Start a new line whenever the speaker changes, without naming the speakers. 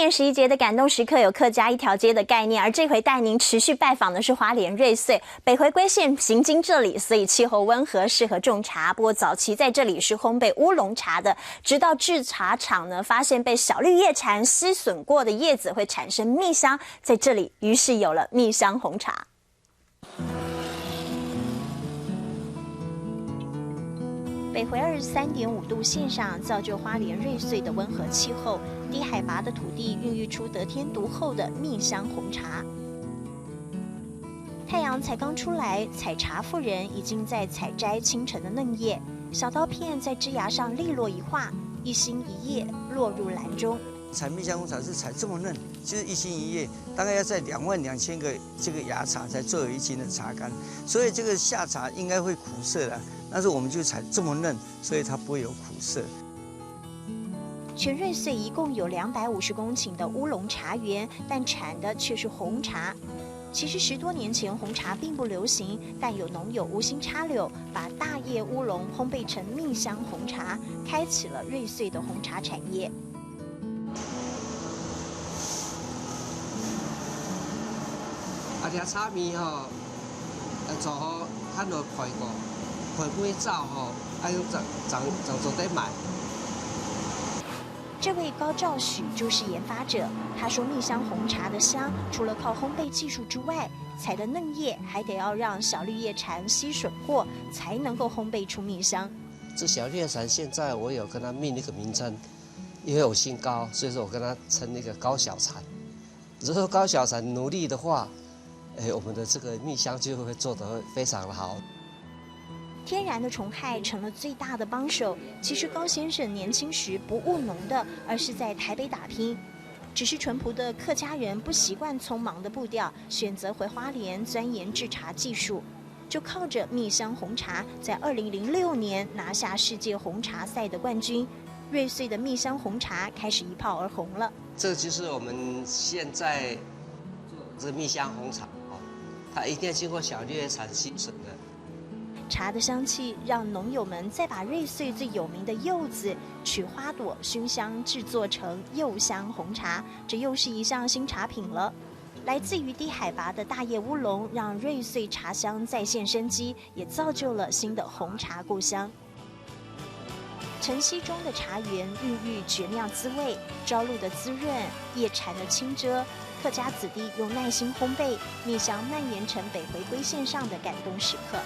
年11节的感动时刻有客家一条街的概念，而这回带您持续拜访的是花莲瑞穗。北回归线行经这里，所以气候温和，适合种茶。不过早期在这里是烘焙乌龙茶的，直到制茶厂呢发现被小绿叶蝉吸吮过的叶子会产生蜜香，在这里于是有了蜜香红茶。北回23.5度线上造就花莲瑞穗的温和气候，低海拔的土地孕育出得天独厚的蜜香红茶。太阳才刚出来，采茶妇人已经在采摘清晨的嫩叶，小刀片在枝芽上利落一划，一心一叶落入篮中。
采蜜香红茶是采这么嫩，就是一心一叶，大概要在22000个这个芽茶才做有1斤的茶干，所以这个下茶应该会苦涩的。但是我们就采这么嫩，所以它不会有苦涩。
全瑞穗一共有250公顷的乌龙茶园，但产的却是红茶。其实10多年前红茶并不流行，但有农友无心插柳，把大叶乌龙烘焙成蜜香红茶，开启了瑞穗的红茶产业。
条茶面吼，做好很多开过。回归灶吼，用做得买。
这位高兆许就是研发者，他说蜜香红茶的香，除了靠烘焙技术之外，采的嫩叶还得要让小绿叶蝉吸吮过，才能够烘焙出蜜香。
这小绿叶蝉现在我有跟他命一个名称，因为我姓高，所以说我跟他称那个高小蝉。如果高小蝉努力的话，我们的这个蜜香就会做得非常的好。
天然的虫害成了最大的帮手。其实高先生年轻时不务农的，而是在台北打拼。只是淳朴的客家人不习惯匆忙的步调，选择回花莲钻研制茶技术，就靠着蜜香红茶，在2006年拿下世界红茶赛的冠军。瑞穗的蜜香红茶开始一炮而红了。
这就是我们现在做这个蜜香红茶它一定要经过小绿叶蝉吸吮的。
茶的香气让农友们再把瑞穗最有名的柚子取花朵熏香制作成柚香红茶，这又是一项新茶品了。来自于低海拔的大叶乌龙让瑞穗茶香再现生机，也造就了新的红茶故乡。晨曦中的茶园孕育绝妙滋味，朝露的滋润，叶蝉的清遮，客家子弟用耐心烘焙，蜜香蔓延成北回归线上的感动时刻。